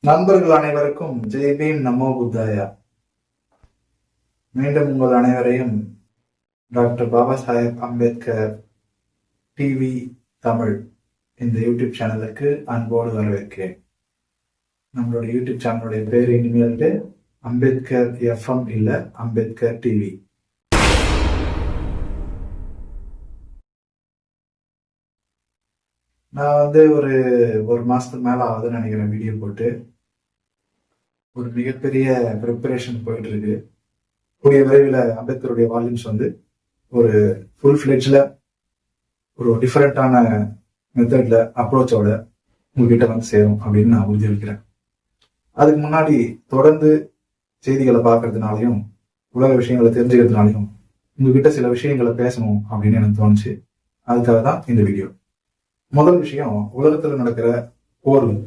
நண்பர்கள் அனைவருக்கும் ஜெய் பீம் நமோ புத்தாயா. மீண்டும் உங்கள் அனைவரையும் டாக்டர் பாபா சாஹேப் அம்பேத்கர் டிவி தமிழ் இந்த யூடியூப் சேனலுக்கு அன்போடு வரவேற்கிறேன். நம்மளோட யூடியூப் சேனலுடைய பேர் இனிமேல் அம்பேத்கர் எஃப்எம் இல்ல, அம்பேத்கர் டிவி. நான் ஒரு மாசத்துக்கு மேல ஆகுதுன்னு நினைக்கிறேன் வீடியோ போட்டு. ஒரு மிகப்பெரிய ப்ரிப்பரேஷன் போயிட்டு இருக்கு. கூடிய விரைவில் அம்பேத்கருடைய வால்யூம்ஸ் ஒரு ஃபுல் ஃபிளெட்ஜ்ல ஒரு டிஃபரெண்டான மெத்தட்ல அப்ரோச்சோட உங்ககிட்ட சேரும் அப்படின்னு நான் உறுதியளிக்கிறேன். அதுக்கு முன்னாடி தொடர்ந்து செய்திகளை பார்க்கறதுனாலையும் உலக விஷயங்களை தெரிஞ்சுக்கிறதுனாலையும் உங்ககிட்ட சில விஷயங்களை பேசணும் அப்படின்னு எனக்கு தோணுச்சு. அதுக்காக தான் இந்த வீடியோ. முதல் விஷயம், உலகத்துல நடக்கிற போர்கள்.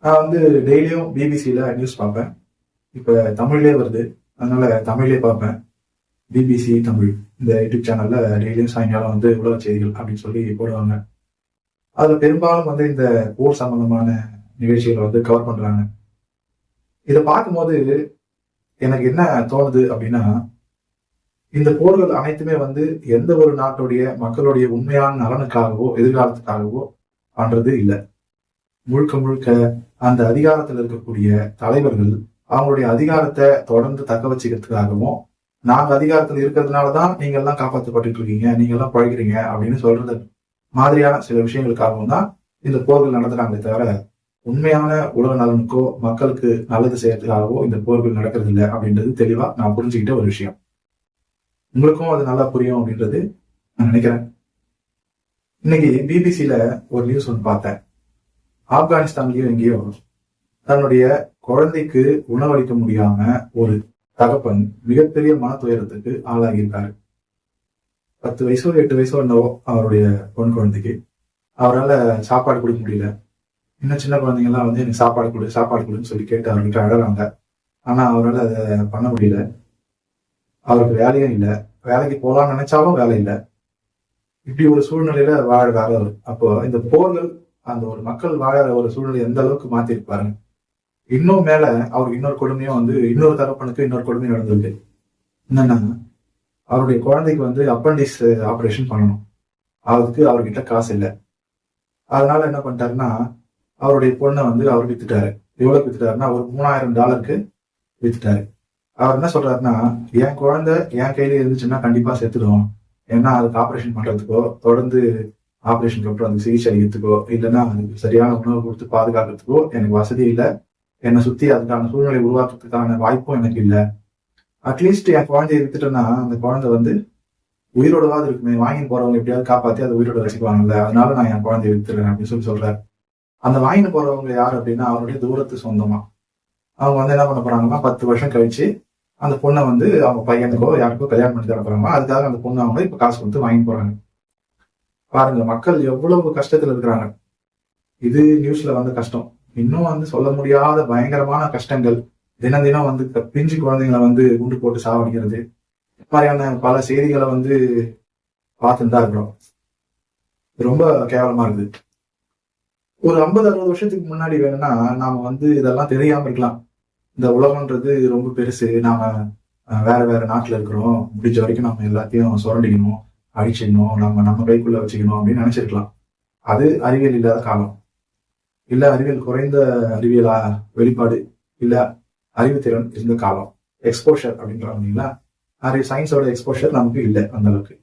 நான் டெய்லியும் பிபிசியில நியூஸ் பார்ப்பேன். இப்ப தமிழ்லேயே வருது, அதனால தமிழ்லேயே பார்ப்பேன். பிபிசி தமிழ் இந்த யூடியூப் சேனல்ல டெய்லியும் சாயங்காலம் உலக செய்திகள் அப்படின்னு சொல்லி போடுவாங்க. அதுல பெரும்பாலும் இந்த போர் சம்பந்தமான நிகழ்ச்சிகளை கவர் பண்றாங்க. இதை பார்க்கும்போது எனக்கு என்ன தோணுது அப்படின்னா, இந்த போர்கள் அனைத்துமே எந்த ஒரு நாட்டுடைய மக்களுடைய உண்மையான நலனுக்காகவோ எதிர்காலத்துக்காகவோ பண்றது இல்லை. முழுக்க முழுக்க அந்த அதிகாரத்தில் இருக்கக்கூடிய தலைவர்கள் அவங்களுடைய அதிகாரத்தை தொடர்ந்து தக்க வச்சுக்கிறதுக்காகவும், நாங்க அதிகாரத்தில் இருக்கிறதுனாலதான் நீங்க எல்லாம் காப்பாற்றப்பட்டு இருக்கீங்க, நீங்க எல்லாம் பழகிறீங்க அப்படின்னு சொல்றது மாதிரியான சில விஷயங்களுக்காகவும் தான் இந்த போர்கள் நடத்துறாங்களே தவிர, உண்மையான உலக நலனுக்கோ மக்களுக்கு நல்லது செய்யறதுக்காகவோ இந்த போர்கள் நடக்கிறது இல்லை அப்படின்றது தெளிவா நான் புரிஞ்சுக்கிட்ட ஒரு விஷயம். உங்களுக்கும் அது நல்லா புரியும் அப்படின்றது நான் நினைக்கிறேன். இன்னைக்கு பிபிசியில ஒரு நியூஸ் பார்த்தேன். ஆப்கானிஸ்தான்லயோ எங்கேயோ தன்னுடைய குழந்தைக்கு உணவளிக்க முடியாம ஒரு தகப்பன் மிகப்பெரிய மன துயரத்துக்கு ஆளாகியிருக்காரு. 10 வயசோ 8 வயசோ என்னவோ அவருடைய பொன் குழந்தைக்கு. அவரால் சாப்பாடு கொடுக்க முடியல. இன்னும் சின்ன குழந்தைங்க எல்லாம் எனக்கு சாப்பாடு கொடுன்னு சொல்லி கேட்டு அவர்கிட்ட அழறாங்க. ஆனா அவரால் அதை பண்ண முடியல. அவருக்கு வேலையும் இல்லை, வேலைக்கு போகலாம்னு நினைச்சாலும் வேலை இல்லை. இப்படி ஒரு சூழ்நிலையில வாழறாரு அவர். அப்போ இந்த போர்கள் அந்த ஒரு மக்கள் வாழற ஒரு சூழ்நிலை எந்த அளவுக்கு மாத்திருப்பாருங்க. இன்னும் மேல அவருக்கு இன்னொரு கொடுமையும் இன்னொரு தரப்பனுக்கு இன்னொரு கொடுமையும் நடந்திருக்கு. என்னன்னா, அவருடைய குழந்தைக்கு அப்பண்டிஸ் ஆபரேஷன் பண்ணணும். அதுக்கு அவர்கிட்ட காசு இல்லை. அதனால என்ன பண்ணிட்டாருன்னா, அவருடைய பொண்ணை அவர் வித்துட்டாரு. எவ்வளவு வித்துட்டாருன்னா, ஒரு $3000 வித்துட்டாரு. அவர் என்ன சொல்றாருன்னா, என் குழந்தை என் கையில இருந்துச்சுன்னா கண்டிப்பா செத்துடும். ஏன்னா அதுக்கு ஆபரேஷன் பண்றதுக்கோ, தொடர்ந்து ஆபரேஷனுக்கு அப்புறம் அதுக்கு சிகிச்சை அளிக்கிறதுக்கோ, இல்லைன்னா அதுக்கு சரியான உணவு கொடுத்து பாதுகாக்கிறதுக்கோ எனக்கு வசதி இல்லை. என்னை சுத்தி அதுக்கான சூழ்நிலை உருவாக்குறதுக்கான வாய்ப்பும் எனக்கு இல்லை. அட்லீஸ்ட் என் குழந்தைய வித்துட்டேன்னா அந்த குழந்தை உயிரோடவாது இருக்குமே, வாங்கி போறவங்க எப்படியாவது காப்பாத்தி அதை உயிரோட வச்சுக்குவாங்கல்ல, அதனால நான் என் குழந்தைய வித்துறேன் அப்படின்னு சொல்றாரு. அந்த வாங்கி போறவங்க யார் அப்படின்னா, அவருடைய தூரத்து சொந்தமா. அவங்க என்ன பண்ண போறாங்கன்னா, 10 வருஷம் கழிச்சு அந்த பொண்ணை அவங்க பையனுக்கோ யாருக்கோ கல்யாணம் பண்ணி தர போறாங்க. அதுக்காக அந்த பொண்ணு அவங்க இப்ப காசு கொடுத்து வாங்கி போறாங்க. பாருங்க, மக்கள் எவ்வளவு கஷ்டத்துல இருக்கிறாங்க. இது நியூஸ்ல கஷ்டம். இன்னும் சொல்ல முடியாத பயங்கரமான கஷ்டங்கள். தினம் தினம் பிஞ்சு குழந்தைங்களை குண்டு போட்டு சாவடிக்கிறது, இந்த மாதிரியான பல செய்திகளை பார்த்துட்டு தான் இருக்கிறோம். ரொம்ப கேவலமா இருக்குது. ஒரு 50-60 வருஷத்துக்கு முன்னாடி வேணும்னா நாம இதெல்லாம் தெரியாம இருக்கலாம். இந்த உலகம்ன்றது ரொம்ப பெருசு, நாம வேற வேற நாட்டுல இருக்கிறோம், முடிஞ்ச வரைக்கும் நம்ம எல்லாத்தையும் சுரண்டிக்கணும், அழிச்சிடணும், நம்ம கைக்குள்ள வச்சுக்கணும் அப்படின்னு நினைச்சிருக்கலாம். அது அறிவியல் இல்லாத காலம், இல்ல அறிவியல் குறைந்த அறிவியலா வெளிப்பாடு, இல்ல அறிவுத்திறன் இருந்த காலம். எக்ஸ்போஷர் அப்படின்றாங்க இல்லைங்களா, சயின்ஸோட எக்ஸ்போஷர் நமக்கு இல்லை அந்த அளவுக்கு.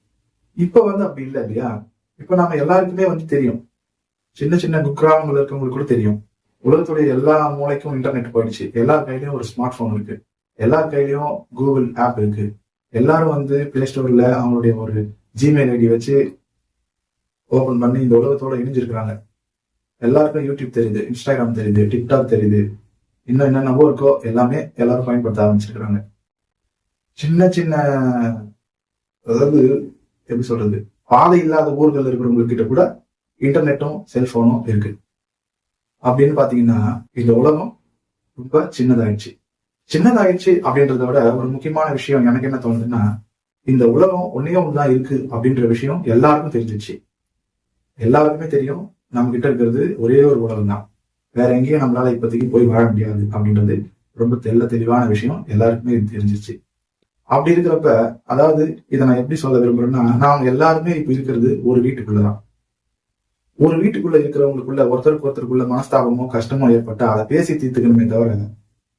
இப்ப அப்படி இல்லை இல்லையா. இப்ப நம்ம எல்லாருக்குமே தெரியும், சின்ன சின்ன குக்கிராமங்கள் இருக்கவங்களுக்கு கூட தெரியும், உலகத்துடைய எல்லா மூளைக்கும் இன்டர்நெட் போயிடுச்சு. எல்லார் கையிலயும் ஒரு ஸ்மார்ட் போன் இருக்கு, எல்லார் கையிலயும் கூகுள் ஆப் இருக்கு. எல்லாரும் பிளே ஸ்டோர்ல அவங்களுடைய ஒரு ஜிமெயில் ஐடி வச்சு ஓபன் பண்ணி இந்த உலகத்தோட இணைஞ்சிருக்கிறாங்க. எல்லாருக்கும் யூடியூப் தெரியுது, இன்ஸ்டாகிராம் தெரியுது, டிக்டாக் தெரியுது, இன்னும் என்னென்னவோ இருக்கோ எல்லாமே எல்லாரும் பயன்படுத்த ஆரம்பிச்சிருக்கிறாங்க. சின்ன சின்ன, அதாவது எப்படி சொல்றது, பாதை இல்லாத ஊர்கள் இருக்கிறவங்க கிட்ட கூட இன்டர்நெட்டும் செல்போனும் இருக்கு. அப்படின்னு பாத்தீங்கன்னா இந்த உலகம் ரொம்ப சின்னதாயிடுச்சு அப்படின்றத விட ஒரு முக்கியமான விஷயம் எனக்கு என்ன தோணுதுன்னா, இந்த உலகம் ஒன்னே ஒண்ணுதான் இருக்கு அப்படின்ற விஷயம் எல்லாருக்கும் தெரிஞ்சிச்சு. எல்லாருக்குமே தெரியும், நம்ம கிட்ட இருக்கிறது ஒரே ஒரு உலகம் தான். வேற எங்கேயும் நம்மளால இப்போதைக்கு போய் வாழ முடியாது அப்படின்றது ரொம்ப தெளிவான விஷயம், எல்லாருக்குமே இது தெரிஞ்சிச்சு. அப்படி இருக்கிறப்ப, அதாவது இதை நான் எப்படி சொல்ல விரும்புறேன்னா, நாம எல்லாருமே இப்ப இருக்கிறது ஒரு வீட்டுக்குள்ளதான். ஒரு வீட்டுக்குள்ள இருக்கிறவங்களுக்குள்ள ஒருத்தருக்குள்ள மனஸ்தாபமோ கஷ்டமோ ஏற்பட்டா அதை பேசி தீர்த்துக்கணுமே தவிர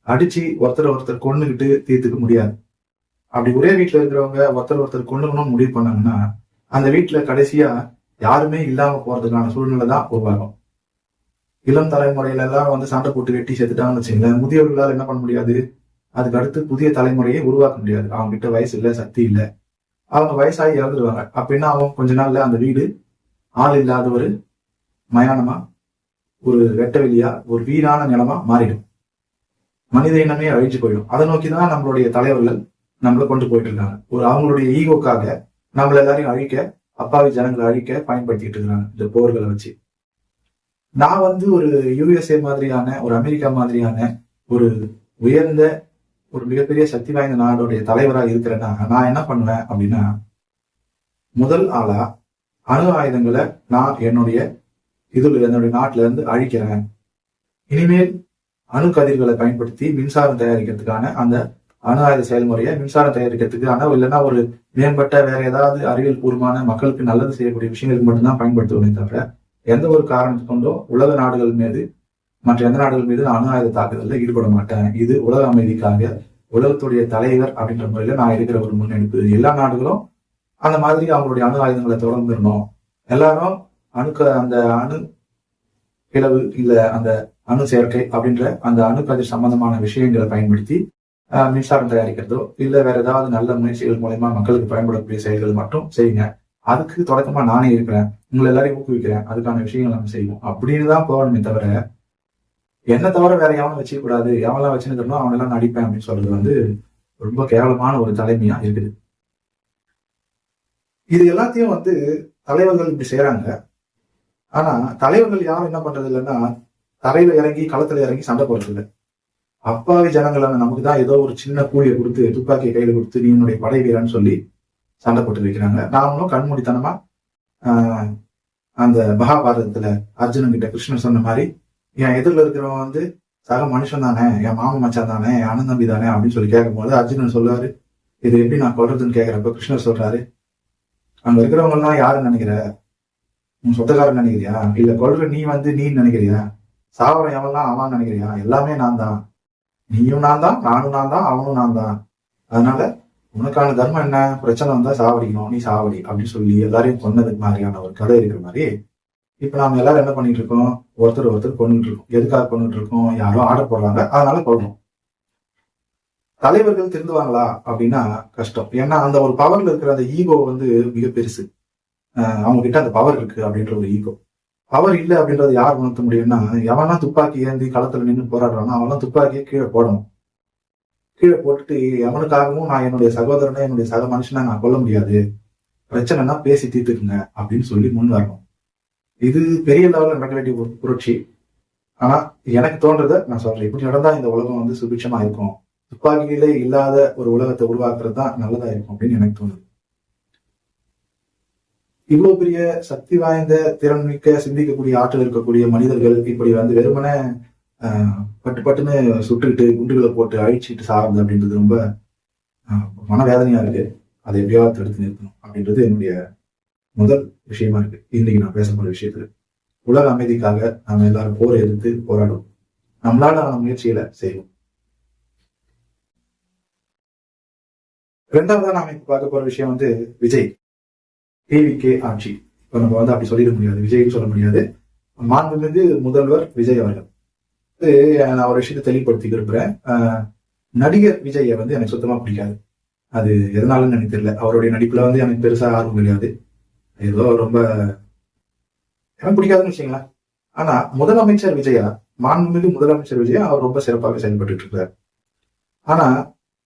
அடிச்சு ஒருத்தர் கொண்டுகிட்டு தீர்த்துக்க முடியாது. அப்படி ஒரே வீட்டுல இருக்கிறவங்க ஒருத்தர் கொண்டுக்கணும்னு முடிவு பண்ணாங்கன்னா அந்த வீட்டுல கடைசியா யாருமே இல்லாம போறதுக்கான சூழ்நிலை தான் உருவாகும். இளம் தலைமுறையில எல்லாம் சண்டை போட்டு வெட்டி செத்துட்டாங்கன்னு வச்சுங்களேன், முதியவர்களால் என்ன பண்ண முடியாது, அதுக்கு அடுத்து புதிய தலைமுறையை உருவாக்க முடியாது. அவங்க கிட்ட வயசு இல்லை, சக்தி இல்லை, அவங்க வயசாகி இறந்துருவாங்க. அப்படின்னா அவங்க கொஞ்ச நாள்ல அந்த வீடு ஆள் இல்லாத ஒரு மயானமா, ஒரு வெட்ட வெளியா, ஒரு வீணான நிலமா மாறிடும். மனித இனமே அழிஞ்சு போயிடும். அதை நோக்கிதான் நம்மளுடைய தலைவர்கள் நம்மளை கொண்டு போயிட்டு இருக்காங்க. அவங்களுடைய ஈகோக்காக நம்மள எல்லாரையும் அழிக்க, அப்பாவி ஜனங்களை அழிக்க பயன்படுத்திட்டு இருக்காங்க இந்த போர்களை வச்சு. நான் ஒரு யுஎஸ்ஏ மாதிரியான, ஒரு அமெரிக்கா மாதிரியான ஒரு உயர்ந்த ஒரு மிகப்பெரிய சக்தி வாய்ந்த நாடுடைய தலைவராக இருக்கிறேன்னா நான் என்ன பண்ணுவேன் அப்படின்னா, முதல் ஆளா அணு ஆயுதங்களை நான் என்னுடைய நாட்டுல இருந்து அழிக்கிறேன். இனிமேல் அணு கதிர்களை பயன்படுத்தி மின்சாரம் தயாரிக்கிறதுக்கான அந்த அணு ஆயுத செயல்முறையை மின்சாரம் தயாரிக்கிறதுக்கான இல்லைன்னா ஒரு மேம்பட்ட வேற ஏதாவது அறிவியல் பூர்வமான மக்களுக்கு நல்லது செய்யக்கூடிய விஷயங்களுக்கு மட்டும்தான் பயன்படுத்துவதை தவிர எந்த ஒரு காரணத்து கொண்டோ உலக நாடுகள் மீது மற்ற எந்த நாடுகள் மீது நான் அணு ஆயுத தாக்குதலில் ஈடுபட மாட்டேன். இது உலக அமைதிக்காக உலகத்துடைய தலைவர் அப்படின்ற முறையில நான் இருக்கிற ஒரு முன்னெடுப்பு. எல்லா நாடுகளும் அந்த மாதிரி அவங்களுடைய அணு ஆயுதங்களை தொடர்ந்துடணும். எல்லாரும் அந்த அணு பிளவு இல்ல அந்த அணு சேர்க்கை அப்படின்ற அந்த அணு கதிர் சம்பந்தமான விஷயங்களை பயன்படுத்தி மின்சாரம் தயாரிக்கிறதோ இல்ல வேற ஏதாவது நல்ல முயற்சிகள் மூலயமா மக்களுக்கு பயன்படக்கூடிய செயல்கள் மட்டும் செய்யுங்க. அதுக்கு தொடக்கமா நானே இருக்கிறேன், உங்களை எல்லாரையும் ஊக்குவிக்கிறேன், அதுக்கான விஷயங்கள் நம்ம செய்வோம் அப்படின்னு தான் போகணுமே தவிர என்ன தவிர வேற எவனும் வச்சுக்க கூடாது, எவனெல்லாம் வச்சுருக்கணும் அவனெல்லாம் நடிப்பேன் அப்படின்னு சொல்றது ரொம்ப கேவலமான ஒரு தலைமையா இருக்குது. இது எல்லாத்தையும் தலைவர்கள் இப்படி செய்யறாங்க. ஆனா தலைவர்கள் யாரும் என்ன பண்றது இல்லைன்னா தரையில இறங்கி களத்துல இறங்கி சண்டை போடுறது இல்லை. அப்பாவி ஜனங்களான நமக்கு தான் ஏதோ ஒரு சின்ன கூலியை கொடுத்து துப்பாக்கியை கையில கொடுத்து நீ என்னுடைய படை வீரன்னு சொல்லி சண்டை போட்டு வைக்கிறாங்க. நாமளும் கண்மூடித்தனமா அந்த மகாபாரதத்துல அர்ஜுனன் கிட்ட கிருஷ்ணன் சொன்ன மாதிரி என் எதிரில் இருக்கிறவன் சக மனுஷன் தானே, என் மாமன் மச்சான் தானே, என் அண்ணன் தம்பி தானே அப்படின்னு சொல்லி கேட்கும் போது அர்ஜுனன் சொல்றாரு, இது எப்படி நான் கொல்றதுன்னு கேட்கிறப்ப கிருஷ்ணர் சொல்றாரு, அங்க இருக்கிறவங்க எல்லாம் யாருன்னு நினைக்கிற, உன் சொந்தக்காரன் நினைக்கிறியா, இல்ல கொல்ற நீ நீ நினைக்கிறியா, சாவரம் எவன்லாம் அவன் நினைக்கிறியா, எல்லாமே நான் தான், நீயும் நான் தான், நானும் நான் தான், அவனும் நான் தான். அதனால உனக்கான தர்மம் என்ன, பிரச்சனை வந்தா சாவடிக்கணும், நீ சாவடி அப்படின்னு சொல்லி எல்லாரையும் கொன்னதுக்கு மாதிரியான ஒரு கதை இருக்கிற மாதிரி இப்ப நாம எல்லாரும் என்ன பண்ணிட்டு இருக்கோம், ஒருத்தர் கொண்டுட்டு இருக்கோம். எதுக்காக கொண்டுட்டு இருக்கோம், யாரோ ஆர்டர் போடுறாங்க அதனால கொள்ளணும். தலைவர்கள் திருந்துவாங்களா அப்படின்னா கஷ்டம். ஏன்னா அந்த ஒரு பவர்ல இருக்கிற அந்த ஈகோ மிக பெருசு. அவங்க கிட்ட அந்த பவர் இருக்கு அப்படின்ற ஒரு ஈகோ. பவர் இல்லை அப்படின்றது யார் உணர்த்த முடியும்னா, எவனா துப்பாக்கி ஏந்தி களத்துல நின்று போராடுறானோ அவெல்லாம் துப்பாக்கியை கீழே போடணும். கீழே போட்டுட்டு எவனுக்காகவும் நான் என்னுடைய சகோதரனை என்னுடைய சக மனுஷனை நான் கொல்ல முடியாது, பிரச்சனைனா பேசி தீர்த்துக்குங்க அப்படின்னு சொல்லி முன் வரணும். இது பெரிய லெவலில் நடக்க வேண்டிய ஒரு புரட்சி. ஆனா எனக்கு தோன்றதை நான் சொல்றேன், இப்படி நடந்தா இந்த உலகம் சுபிட்சமா இருக்கும், துப்பாக்கிகளே இல்லாத ஒரு உலகத்தை உருவாக்குறது தான் நல்லதா இருக்கும் அப்படின்னு எனக்கு தோணுது. இவ்வளவு பெரிய சக்தி வாய்ந்த திறன்மிக்க சிந்திக்கக்கூடிய ஆற்றல் இருக்கக்கூடிய மனிதர்கள் இப்படி வெறுமனே பட்டுன்னு சுட்டுக்கிட்டு குண்டுகளை போட்டு அழிச்சிட்டு சார்ந்து அப்படின்றது ரொம்ப மனவேதனையா இருக்கு. அதை எப்படியாவது தடுத்து நிறுத்தணும் அப்படின்றது என்னுடைய முதல் விஷயமா இருக்கு. இன்னைக்கு நான் பேச போற விஷயத்துல உலக அமைதிக்காக நாம எல்லாரும் போரை எதிர்த்து போராடும், நம்மளால முயற்சிகளை செய்வோம். ரெண்டாவதா நாம இப்ப பார்க்க போற விஷயம் விஜய் டிவிகே ஆட்சி. இப்ப நம்ம அப்படி சொல்லிட முடியாது, விஜய்னு சொல்ல முடியாது, மாண்புமிகு முதல்வர் விஜய் அவர்கள். நான் ஒரு விஷயத்தை தெளிவுபடுத்தி விரும்புறேன். நடிகர் விஜயை எனக்கு சுத்தமா பிடிக்காது. அது எதனாலன்னு எனக்கு தெரியல. அவருடைய நடிப்புல எனக்கு பெருசா ஆர்வம் கிடையாது. ஏதோ ரொம்ப எனக்கு பிடிக்காதுன்னு வச்சுங்களேன். ஆனா முதலமைச்சர் விஜயா, மாண்புமிகு முதலமைச்சர் விஜயா அவர் ரொம்ப சிறப்பாக செயல்பட்டு இருக்காரு. ஆனா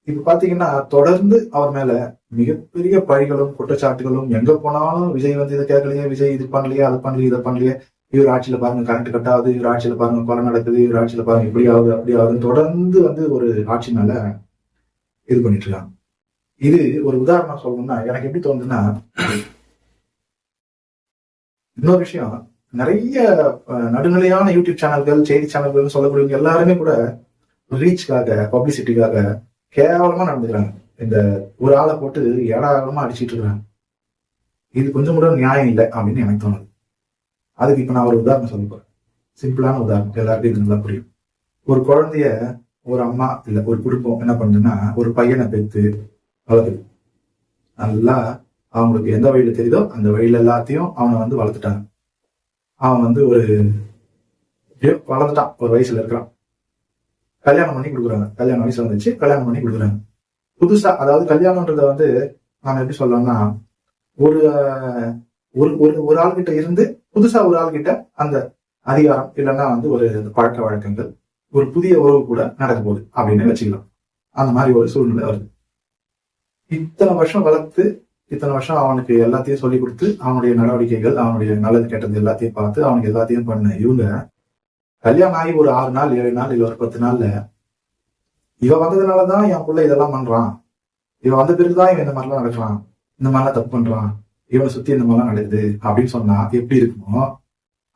இப்ப பாத்தீங்கன்னா தொடர்ந்து அவர் மேல மிகப்பெரிய பழிகளும் குற்றச்சாட்டுகளும், எங்க போனாலும் விஜய் இதை கேட்கலையே, விஜய் இது பண்ணலையே, அது பண்ணலையே, இதை பண்ணலையே, இவர் ஆட்சியில பாருங்க கரண்ட் கட் ஆகுது, இவர் ஆட்சியில பாருங்க கொலை நடக்குது, இவர் ஆட்சியில பாருங்க இப்படி ஆகுது அப்படி ஆகுதுன்னு தொடர்ந்து ஒரு ஆட்சி மேல இது பண்ணிட்டு இருக்காங்க. இது ஒரு உதாரணம் சொல்லணும்னா எனக்கு எப்படி தோணுதுன்னா, இன்னொரு விஷயம், நிறைய நடுநிலையான யூடியூப் சேனல்கள், செய்தி சேனல்கள் சொல்லக்கூடியவங்க எல்லாருமே கூட ரீச்காக, பப்ளிசிட்டிக்காக கேவலமா நடந்துக்கிறாங்க. இந்த ஒரு ஆளை போட்டு ஏடாகமா அடிச்சிட்டு இருக்காங்க. இது கொஞ்சம் கூட நியாயம் இல்லை அப்படின்னு எனக்கு தோணுது. அதுக்கு இப்ப நான் ஒரு உதாரணம் சொல்ல போறேன். சிம்பிளான உதாரணம், எல்லாருக்கும் இது நல்லா புரியும். ஒரு குழந்தைய ஒரு அம்மா இல்ல ஒரு குடும்பம் என்ன பண்ணுதுன்னா, ஒரு பையனை பெற்று வளர்க்குது. நல்லா அவங்களுக்கு எந்த வழியில தெரியுதோ அந்த வழியில எல்லாத்தையும் அவனை வந்து வளர்த்துட்டாங்க. அவன் வந்து ஒரு வளர்ந்துட்டான், ஒரு வயசுல இருக்கிறான். கல்யாணம் பண்ணி கொடுக்குறாங்க. கல்யாண வயசு வந்துச்சு, கல்யாணம் பண்ணி கொடுக்குறாங்க. புதுசா, அதாவது கல்யாணம்ன்றத வந்து நாம எப்படி சொல்லலாம்னா, ஒரு ஒரு ஒரு ஆள்கிட்ட இருந்து புதுசா ஒரு ஆள்கிட்ட அந்த அதிகாரம் இல்லைன்னா வந்து ஒரு பழக்க வழக்கங்கள், ஒரு புதிய உறவு கூட நடக்க போகுது அப்படின்னு வச்சுக்கலாம். அந்த மாதிரி ஒரு சூழ்நிலை வருது. இத்தனை வருஷம் வளர்த்து, இத்தனை வருஷம் அவனுக்கு எல்லாத்தையும் சொல்லி கொடுத்து, அவனுடைய நடவடிக்கைகள், அவனுடைய நல்லது கெட்டது எல்லாத்தையும் பார்த்து அவனுக்கு எல்லாத்தையும் பண்ண இவங்க கல்யாணம் ஆகி ஒரு 6 நாள் 7 நாள் இல்ல ஒரு 10 நாள்ல இவ வந்ததுனாலதான் என் பிள்ளை இதெல்லாம் பண்றான், இவன் வந்த பிறகுதான் இவன் இந்த மாதிரிலாம் நடக்கிறான், இந்த மாதிரிலாம் தப்பு பண்றான், இவனை சுத்தி இந்த மாதிரிலாம் நடக்குது அப்படின்னு சொன்னா எப்படி இருக்குமோ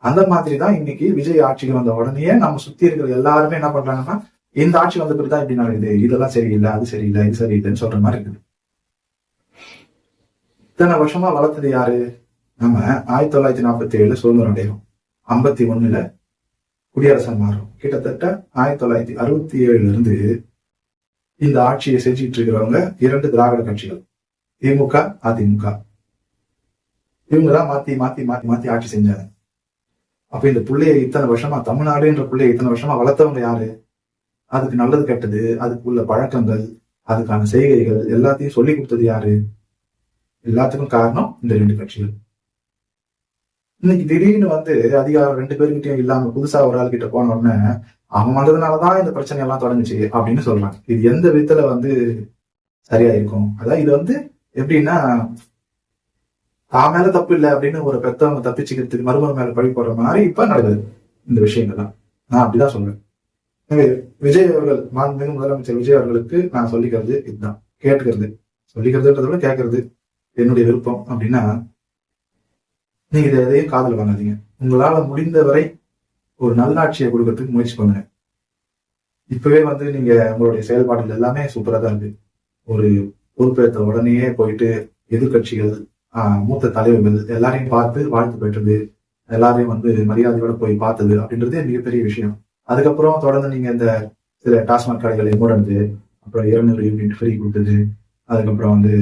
அந்த மாதிரிதான் இன்னைக்கு விஜய் ஆட்சிக்கு வந்த உடனே நம்ம சுத்தி இருக்கிற எல்லாருமே என்ன பண்றாங்கன்னா, இந்த ஆட்சி வந்த பிறகுதான் இப்படி நடக்குது, இதெல்லாம் சரியில்லை, அது சரியில்லை, இது சரியில்லைன்னு சொல்ற மாதிரி இருக்குது. இத்தனை வருஷமா வளர்த்தது யாரு? நம்ம 1947 சுதந்திரம் அடையும், 51 குடியரசு மாறும். கிட்டத்தட்ட 1967 இருந்து இந்த ஆட்சியை செஞ்சுட்டு இருக்கிறவங்க 2 திராவிட கட்சிகள், திமுக, அதிமுக. இவங்கதான் மாத்தி மாத்தி மாத்தி மாத்தி ஆட்சி செஞ்சாங்க. அப்ப இந்த பிள்ளைய இத்தனை வருஷமா, தமிழ்நாடுன்ற பிள்ளைய இத்தனை வருஷமா வளர்த்தவங்க யாரு? அதுக்கு நல்லது கெட்டது, அதுக்கு உள்ள பழக்கங்கள், அதுக்கான செய்கைகள் எல்லாத்தையும் சொல்லி கொடுத்தது யாரு? எல்லாத்துக்கும் காரணம் இந்த 2 கட்சிகள். இன்னைக்கு திடீர்னு வந்து அதிகாரம் 2 பேருக்கிட்டையும் இல்லாம புதுசா ஒரு ஆள் கிட்ட போன உடனே அவன் வந்ததுனாலதான் இந்த பிரச்சனை எல்லாம் தொடங்குச்சு அப்படின்னு சொல்றாங்க. இது எந்த விதத்துல வந்து சரியா இருக்கும்? அதான் இது வந்து எப்படின்னா, தான் மேல தப்பு இல்லை அப்படின்னு ஒரு பெத்தவங்க தப்பிச்சுக்கிறதுக்கு மருமக மேல பழி போடுற மாதிரி இப்ப நடக்குது இந்த விஷயங்கள்லாம். நான் அப்படிதான் சொல்றேன். விஜய் அவர்கள், மாண்புமிகு முதலமைச்சர் விஜய் அவர்களுக்கு நான் சொல்லிக்கிறது இதுதான், கேட்டுக்கிறது, சொல்லிக்கிறதுன்றத விட கேட்கறது என்னுடைய விருப்பம். அப்படின்னா, நீங்க இதை எதையும் காதல் வாங்காதீங்க. உங்களால முடிந்த வரை ஒரு நல்லாட்சியை கொடுக்கறதுக்கு முயற்சி பண்ணுங்க. இப்பவே வந்து நீங்க உங்களுடைய செயல்பாடுகள் எல்லாமே சூப்பரா தான் இருக்கு. ஒரு பொறுப்பேற்ற உடனேயே போயிட்டு எதிர்கட்சிகள், மூத்த தலைவர்கள் எல்லாரையும் பார்த்து வாழ்த்து பெற்றது, எல்லாரையும் வந்து மரியாதையோட போய் பார்த்தது அப்படின்றதே மிகப்பெரிய விஷயம். அதுக்கப்புறம் தொடர்ந்து நீங்க இந்த சில டாஸ்மாக் கடைகளை மூடந்து, அப்புறம் 200 யூனிட் ஃப்ரீ கொடுத்தது, அதுக்கப்புறம் வந்து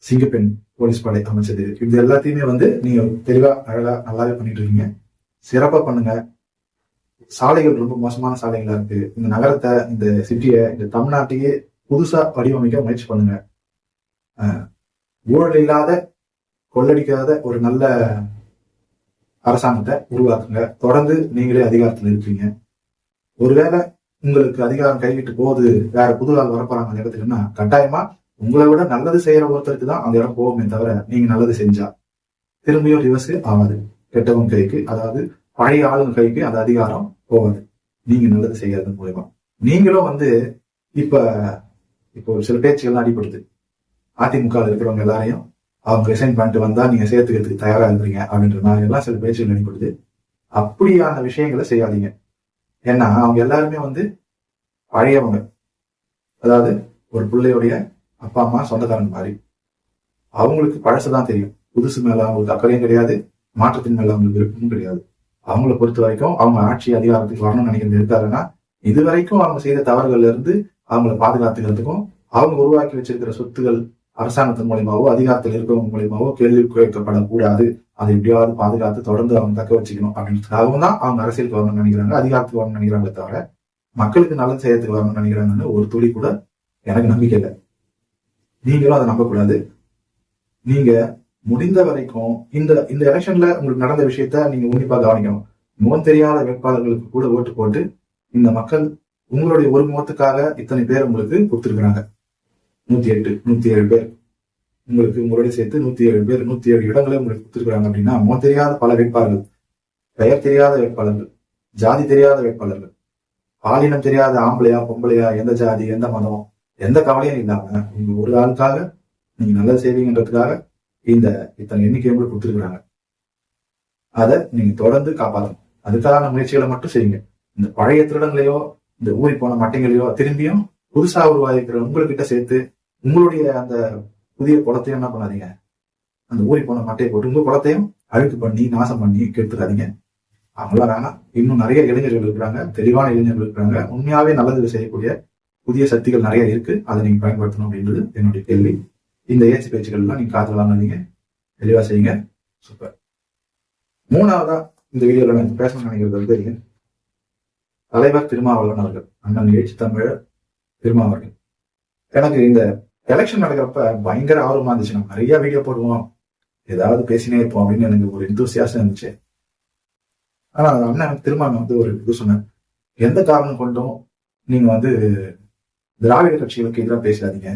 சிங்கப்பெண் போலீஸ் படை அமைச்சது, இது எல்லாத்தையுமே வந்து நீங்க தெளிவா அழகா நல்லாவே பண்ணிட்டு இருக்கீங்க. சிறப்பா பண்ணுங்க. சாலைகள் ரொம்ப மோசமான சாலைகளா இருக்கு. இந்த நகரத்தை, இந்த சிட்டியை, இந்த தமிழ்நாட்டையே புதுசா வடிவமைக்க முயற்சி பண்ணுங்க. ஊழல் இல்லாத, கொள்ளடிக்காத ஒரு நல்ல அரசாங்கத்தை உருவாக்குங்க. தொடர்ந்து நீங்களே அதிகாரத்தில் இருப்பீங்க. ஒருவேளை உங்களுக்கு அதிகாரம் கைவிட்டு போகுது, வேற புது ஆள் வரப்போறாங்க அந்த இடத்துக்குன்னா, கட்டாயமா உங்களை விட நல்லது செய்யற ஒருத்தருக்கு தான் அந்த இடம் போகுமே தவிர, நீங்க நல்லது செஞ்சா திரும்பியும் ரிவர்ஸ் ஆகாது. கெட்டவங்க கைக்கு, அதாவது பழைய ஆளுங்க கைக்கு அந்த அதிகாரம் போகாது. நீங்க நல்லது செய்யறது மூலமா. நீங்களும் வந்து இப்போ சில பேச்சுகள்லாம் அடிபடுது. அதிமுக இருக்கிறவங்க எல்லாரையும் அவங்க ரிசைன் பண்ணிட்டு வந்தா நீங்க சேர்த்துக்கிறதுக்கு தயாரா இருக்கிறீங்க அப்படின்ற மாதிரி எல்லாம் சில பேச்சுகள் அடிபடுது. அப்படியான விஷயங்களை செய்யாதீங்க. ஏன்னா அவங்க எல்லாருமே வந்து பழையவங்க. அதாவது ஒரு பிள்ளையுடைய அப்பா அம்மா சொந்தக்காரங்க மாதிரி. அவங்களுக்கு பழசுதான் தெரியும், புதுசு மேல அவங்களுக்கு அக்கறையும் கிடையாது, மாற்றத்தின் மேல அவங்களுக்கு விருப்பமும் கிடையாது. அவங்கள பொறுத்த வரைக்கும் அவங்க ஆட்சி அதிகாரத்துக்கு வரணும்னு நினைக்கிறது இருக்காருன்னா, இது வரைக்கும் அவங்க செய்த தவறுகள்ல இருந்து அவங்கள பாதுகாத்துக்கிறதுக்கும், அவங்க உருவாக்கி வச்சிருக்கிற சொத்துகள் அரசாங்கத்தின் மூலியமாவோ அதிகாரத்தில் இருக்கிறவங்க மூலியமாவோ கேள்வி கேட்கப்படக்கூடாது, அதை எப்படியாவது பாதுகாத்து தொடர்ந்து அவங்க தக்க வச்சுக்கணும் அப்படின்றதுக்காகவும் தான் அவங்க அரசியலுக்கு வரணும்னு நினைக்கிறாங்க, அதிகாரத்துக்கு வரணும்னு நினைக்கிறாங்களே தவிர மக்களுக்கு நல்லது செய்யறதுக்கு வரணும்னு நினைக்கிறாங்கன்னு ஒரு துளி கூட எனக்கு நம்பிக்கை இல்லை. நீங்களும் அதை நம்பக்கூடாது. நீங்க முடிந்த வரைக்கும் இந்த இந்த எலெக்ஷன்ல உங்களுக்கு நடந்த விஷயத்த நீங்க உன்னிப்பா கவனிக்கணும். முகம் தெரியாத வேட்பாளர்களுக்கு கூட ஓட்டு போட்டு இந்த மக்கள் உங்களுடைய ஒரு முகத்துக்காக இத்தனை பேர் உங்களுக்கு கொடுத்துருக்காங்க. 108 107 பேர் உங்களுக்கு, உங்களுடைய சேர்த்து 107 பேர், 107 இடங்களே உங்களுக்கு கொடுத்துருக்காங்க. அப்படின்னா முகம் தெரியாத பல வேட்பாளர்கள், பெயர் தெரியாத வேட்பாளர்கள், ஜாதி தெரியாத வேட்பாளர்கள், பாலினம் தெரியாத ஆம்பளையா பொம்பளையா, எந்த ஜாதி எந்த மதம் எந்த கவலையும் இல்லாம உங்க ஒரு ஆளுக்காக நீங்க நல்லது செய்வீங்கன்றதுக்காக இந்த இத்தனை எண்ணிக்கை உங்களுக்கு கொடுத்துருக்குறாங்க. அதை நீங்க தொடர்ந்து காப்பாற்றணும். அதுக்கான முயற்சிகளை மட்டும் செய்யுங்க. இந்த பழைய திருடங்களையோ இந்த ஊறி போன மட்டைகளையோ திரும்பியும் புதுசா உருவாகிக்கிற உங்ககிட்ட சேர்த்து உங்களுடைய அந்த புதிய குளத்தையும் என்ன பண்ணாதீங்க, அந்த ஊறி போன மட்டையை போட்டு உங்க குளத்தையும் அழுக்கு பண்ணி நாசம் பண்ணி கெடுத்துக்காதீங்க. அவங்களாம் வேணாம். இன்னும் நிறைய இளைஞர்கள் இருக்கிறாங்க, தெளிவான இளைஞர்கள் இருக்கிறாங்க, உண்மையாவே நல்லது செய்யக்கூடிய புதிய சக்திகள் நிறைய இருக்கு. அதை நீங்க பயன்படுத்தணும் அப்படின்றது என்னுடைய கேள்வி. இந்த ஏச்சு பேச்சுக்கள் எல்லாம் நீங்க காத்து வாங்காதீங்க, தெளிவா செய்யுங்க. சூப்பர். மூணாவதா இந்த வீடியோல நான் பேசணும்னு நினைக்கிறது தெரியும், தலைவர் திருமாவளவன் அவர்கள், அண்ணன் எழுச்சி தமிழர் திருமாவர்கள். எனக்கு இந்த எலெக்ஷன் நடக்கிறப்ப பயங்கர ஆர்வமா இருந்துச்சு. நம்ம நிறைய வீடியோ போடுவோம், ஏதாவது பேசினே இருப்போம் அப்படின்னு எனக்கு ஒரு எந்தூசியாசம் இருந்துச்சு. ஆனா அண்ணன் திருமாவளவன் வந்து ஒரு இது சொன்னார், எந்த காரணம் கொண்டும் நீங்க திராவிட கட்சிகளுக்கு எதிராக பேசாதீங்க.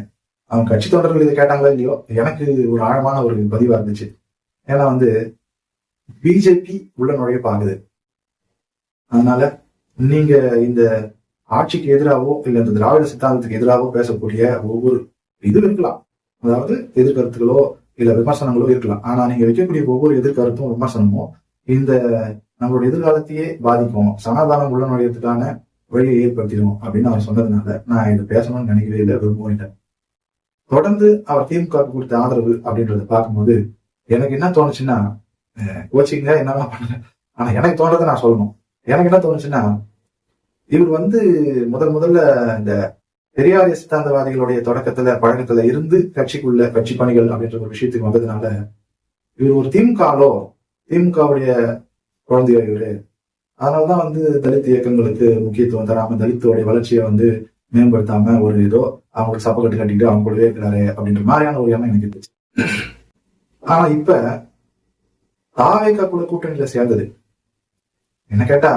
அவங்க கட்சி தொண்டர்கள் இதை கேட்டாங்களோ இல்லையோ, எனக்கு ஒரு ஆழமான ஒரு பதிவா இருந்துச்சு. ஏன்னா பிஜேபி உள்ள நுழைய பாக்குது. அதனால நீங்க இந்த ஆட்சிக்கு எதிராகவோ இல்ல இந்த திராவிட சித்தாந்தத்துக்கு எதிராகவோ பேசக்கூடிய ஒவ்வொரு இது இருக்கலாம், அதாவது எதிர்கருத்துகளோ இல்ல விமர்சனங்களோ இருக்கலாம். ஆனா நீங்க வைக்கக்கூடிய ஒவ்வொரு எதிர்கருத்தும் விமர்சனமும் இந்த நம்மளுடைய எதிர்காலத்தையே பாதிக்கும், சனாதானம் உள்ள நுழையத்துக்கான வழியை ஏற்படுத்திடும் அப்படின்னு அவர் சொன்னதுனால நான் இதை பேசணும்னு நினைக்கவே இல்லை, விரும்புவேன். தொடர்ந்து அவர் திமுக கொடுத்த ஆதரவு அப்படின்றத பார்க்கும்போது எனக்கு என்ன தோணுச்சுன்னா, கோச்சிங்க என்னெல்லாம் பண்ணல, ஆனா எனக்கு தோன்றதை நான் சொல்லணும். எனக்கு என்ன தோணுச்சுன்னா, இவர் முதல்ல இந்த பெரியாரிய சித்தாந்தவாதிகளுடைய தொடக்கத்துல பழக்கத்துல இருந்து கட்சிக்குள்ள கட்சி பணிகள் அப்படின்ற ஒரு விஷயத்துக்கு வந்ததுனால இவர் ஒரு திமுகவுடைய குழந்தையோ இவரு. அதனாலதான் தலித் இயக்கங்களுக்கு முக்கியத்துவம் தராம தலித்தோடைய வளர்ச்சியை மேம்படுத்தாம ஒரு ஏதோ அவங்களுக்கு சப்பக்கட்டு கட்டிட்டு அவங்க கூடவே இருக்கிறாரு அப்படின்ற மாதிரியான ஒரு எண்ணம் எனக்கு இருந்துச்சு. ஆனா இப்ப தாவேகா கூட கூட்டணியில சேர்ந்தது என்ன கேட்டா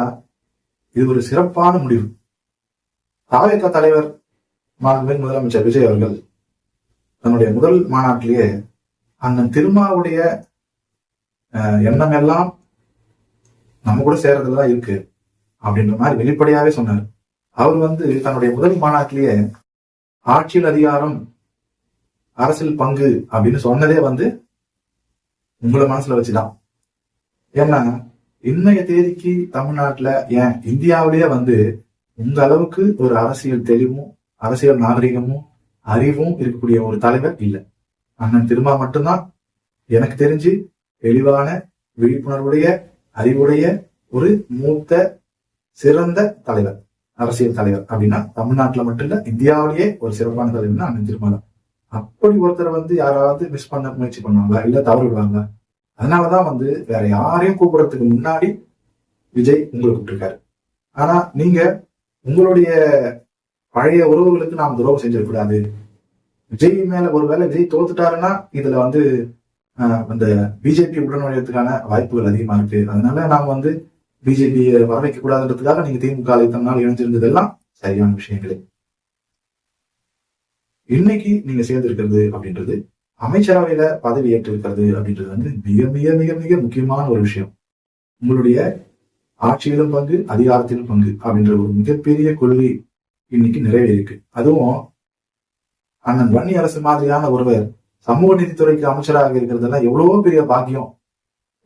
இது ஒரு சிறப்பான முடிவு. தாவேகா தலைவர் முதலமைச்சர் விஜய் அவர்கள் தன்னுடைய முதல் மாநாட்டிலேயே அண்ணன் திருமாவுடைய எண்ணம் எல்லாம் நம்ம கூட சேர்றதுலதான் இருக்கு அப்படின்ற மாதிரி வெளிப்படையாவே சொன்னார். அவர் தன்னுடைய முதல் மாநாட்டிலேயே ஆட்சியில் அதிகாரம் அரசியல் பங்கு அப்படின்னு சொன்னதே உங்களை மனசுல வச்சுதான். ஏன்னா இன்னைய தேதிக்கு தமிழ்நாட்டுல ஏன் இந்தியாவிலேயே உங்க அளவுக்கு ஒரு அரசியல் தெளிவும் அரசியல் நாகரிகமும் அறிவும் இருக்கக்கூடிய ஒரு தலைவர் இல்லை. அண்ணன் திருமா மட்டும்தான் எனக்கு தெரிஞ்சு தெளிவான விழிப்புணர்வுடைய அறிவுடைய ஒரு மூத்த சிறந்த தலைவர், அரசியல் தலைவர் அப்படின்னா தமிழ்நாட்டுல மட்டும் இல்ல இந்தியாவிலேயே ஒரு சிறப்பான தலைவர்னா அண்ணன் திருமா தான். அப்படி ஒருத்தர் யாராவது மிஸ் பண்ண முயற்சி பண்ணுவாங்களா இல்ல தவறு விடுவாங்களா? அதனாலதான் வேற யாரையும் கூப்பிடுறதுக்கு முன்னாடி விஜய் உங்களை கூப்பிட்டுருக்காரு. ஆனா நீங்க உங்களுடைய பழைய உறவுகளுக்கு நாம் துரோகம் செஞ்சிடக்கூடாது. விஜய் மேல ஒருவேளை விஜய் தோத்துட்டாருன்னா இதுல அந்த பிஜேபி உடனுழையத்துக்கான வாய்ப்புகள் அதிகமா இருக்கு. அதனால நாம் பிஜேபியை வர வைக்க கூடாதுன்றதுக்காக நீங்க திமுக இத்தனை நாள் இணைஞ்சிருந்ததெல்லாம் சரியான விஷயங்களே. இன்னைக்கு நீங்க சேர்ந்திருக்கிறது அப்படின்றது, அமைச்சரவையில பதவி ஏற்று இருக்கிறது அப்படின்றது மிக மிக மிக மிக முக்கியமான ஒரு விஷயம். உங்களுடைய ஆட்சியிலும் பங்கு அதிகாரத்திலும் பங்கு அப்படின்ற ஒரு மிகப்பெரிய கொள்கை இன்னைக்கு நிறைவேறிருக்கு. அதுவும் அண்ணன் வன்னி அரசு மாதிரியான ஒருவர் சமூக நீதித்துறைக்கு அமைச்சராக இருக்கிறதெல்லாம் எவ்வளவோ பெரிய பாக்கியம்.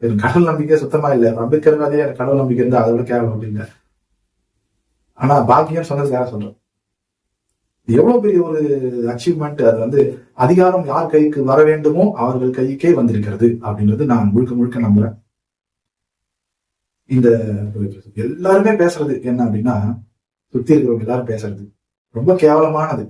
எனக்கு கடவுள் நம்பிக்கை சுத்தமா இல்லை, அம்பேத்கர்வாதே எனக்கு கடவுள் நம்பிக்கை இருந்தா அதோட கேவலம் அப்படிங்க. ஆனா பாக்கியம் சொன்னதுக்காக சொல்றேன், எவ்வளவு பெரிய ஒரு அச்சீவ்மெண்ட். அது அதிகாரம் யார் கைக்கு வர வேண்டுமோ அவர்கள் கைக்கே வந்திருக்கிறது அப்படின்றது நான் முழுக்க முழுக்க நம்புறேன். இந்த எல்லாருமே பேசுறது என்ன அப்படின்னா, சுத்தி இருக்கிறவங்க எல்லாரும் பேசுறது ரொம்ப கேவலமானது.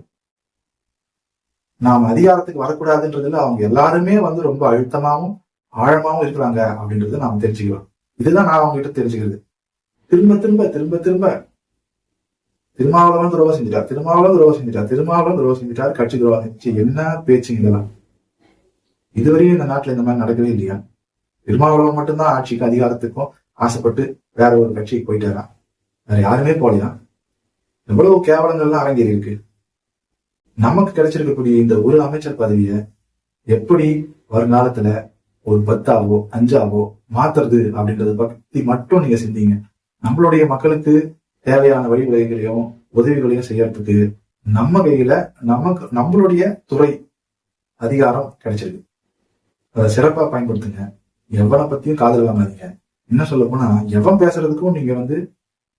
நாம் அதிகாரத்துக்கு வரக்கூடாதுன்றதுல அவங்க எல்லாருமே ரொம்ப அழுத்தமாவும் ஆழமாவும் இருக்கிறாங்க அப்படின்றத நாம தெரிஞ்சுக்கலாம். இதுதான் நான் அவங்க கிட்ட தெரிஞ்சுக்கிறது. திரும்ப திரும்ப திரும்ப திரும்ப திருமாவளவன் துரோகம் செஞ்சிட்டார், திருமாவளவன் துரோகம் செஞ்சிட்டார், திருமாவளவன் துரோகம் செஞ்சிட்டார், கட்சி துரோகம் செஞ்சு என்ன பேச்சுங்க இதெல்லாம்? இதுவரையும் இந்த நாட்டுல இந்த மாதிரி நடக்கவே இல்லையா? திருமாவளவன் மட்டும்தான் ஆட்சிக்கு அதிகாரத்துக்கும் ஆசைப்பட்டு வேற ஒரு கட்சிக்கு போயிட்டாரா? வேற யாருமே போலையா? எவ்வளவு கேவலங்கள்லாம் அரங்கேறி இருக்கு. நமக்கு கிடைச்சிருக்கக்கூடிய இந்த ஒரு அமைச்சர் பதவியை எப்படி வருங்காலத்துல ஒரு 10ஆவோ 5ஆவோ மாத்துறது அப்படின்றத பத்தி மட்டும் நீங்க சிந்திங்க. நம்மளுடைய மக்களுக்கு தேவையான வழிவகைகளையும் உதவிகளையும் செய்யறதுக்கு நம்ம கையில நம்மளுடைய துறை அதிகாரம் கிடைச்சிருக்கு. அதை சிறப்பா பயன்படுத்துங்க. எவனை பத்தியும் காதல் வாங்காதீங்க. என்ன சொல்ல போனா, எவன் பேசுறதுக்கும் நீங்க வந்து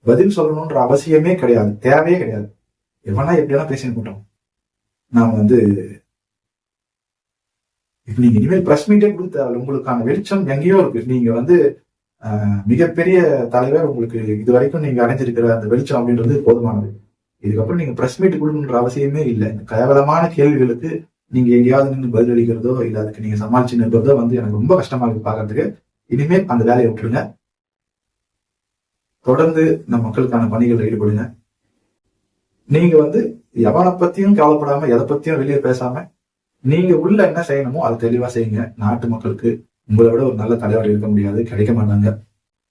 பதில் சொல்லணும்ன்ற அவசியமே கிடையாது, தேவையே கிடையாது. எவனா எப்படியெல்லாம் பேசின்னு போட்டோம். நாம வந்து இப்ப நீங்க இனிமேல் பிரஸ் மீட்டே கொடுத்த உங்களுக்கான வெளிச்சம் எங்கேயோ இருக்கு. நீங்க வந்து மிகப்பெரிய தலைவர், உங்களுக்கு இது வரைக்கும் நீங்க அடைஞ்சிருக்கிற அந்த வெளிச்சம் அப்படின்றது போதுமானது. இதுக்கப்புறம் நீங்க பிரஸ் மீட் கொடுக்கணுன்ற அவசியமே இல்லை. இந்த கேவலமான கேள்விகளுக்கு நீங்க எங்கேயாவது நின்று பதில் அளிக்கிறதோ இல்ல அதுக்கு நீங்க சமாளிச்சு நிற்பதோ வந்து எனக்கு ரொம்ப கஷ்டமா இருக்கு பாக்குறதுக்கு. இனிமேல் அந்த வேலையை விட்டுருங்க. தொடர்ந்து நம் மக்களுக்கான பணிகளில் ஈடுபடுங்க. நீங்க வந்து எவனை பத்தியும் கவலைப்படாம, எதை பத்தியும் வெளியே பேசாம, நீங்க உள்ள என்ன செய்யணுமோ அதை தெளிவா செய்யுங்க. நாட்டு மக்களுக்கு உங்களை விட ஒரு நல்ல தலைவர் இருக்க முடியாது, கிடைக்க மாட்டாங்க.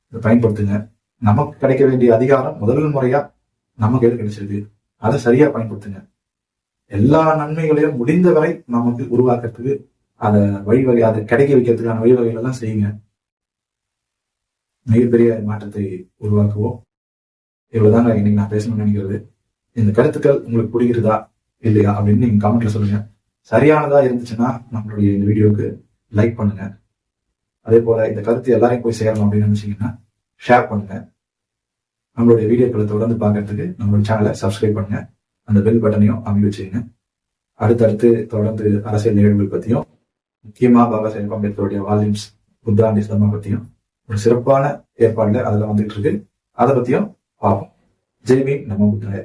இதை பயன்படுத்துங்க. நமக்கு கிடைக்க வேண்டிய அதிகாரம் முதல் முறையா நம்ம கையில் கிடைச்சிருக்கு. அதை சரியா பயன்படுத்துங்க. எல்லா நன்மைகளையும் முடிந்தவரை நமக்கு உருவாக்குறதுக்கு அதை வழிவகை, அதை கிடைக்க வைக்கிறதுக்கான வழிவகைகள் எல்லாம் செய்யுங்க. மிகப்பெரிய மாற்றத்தை உருவாக்குவோம். இவ்வளவுதான் இன்னைக்கு நான் பேசணும்னு நினைக்கிறது. இந்த கருத்துக்கள் உங்களுக்கு பிடிக்கிறதா இல்லையா அப்படின்னு நீங்க கமெண்ட்ல சொல்லுங்க. சரியானதா இருந்துச்சுன்னா நம்மளுடைய இந்த வீடியோக்கு லைக் பண்ணுங்க. அதே போல இந்த கருத்து எல்லாரையும் போய் சேரணும் அப்படின்னு நினைச்சீங்கன்னா ஷேர் பண்ணுங்க. நம்மளுடைய வீடியோக்களை தொடர்ந்து பார்க்கறதுக்கு நம்மளுடைய சேனலை சப்ஸ்கிரைப் பண்ணுங்க. அந்த பெல் பட்டனையும் அமைக்க வச்சுக்கோங்க. அடுத்தடுத்து தொடர்ந்து அரசியல் நிகழ்வுகள் பத்தியும், முக்கியமா பாபா சாஹேப் அம்பேத்கருடைய வால்யூம்ஸ் புத்தாண்டு இஸ்லாமா பத்தியும் ஒரு சிறப்பான ஏற்பாடுல அதுல வந்துட்டு இருக்கு. அதை பத்தியும் பார்ப்போம். ஜெய் பீம், நமோ புத்தாய.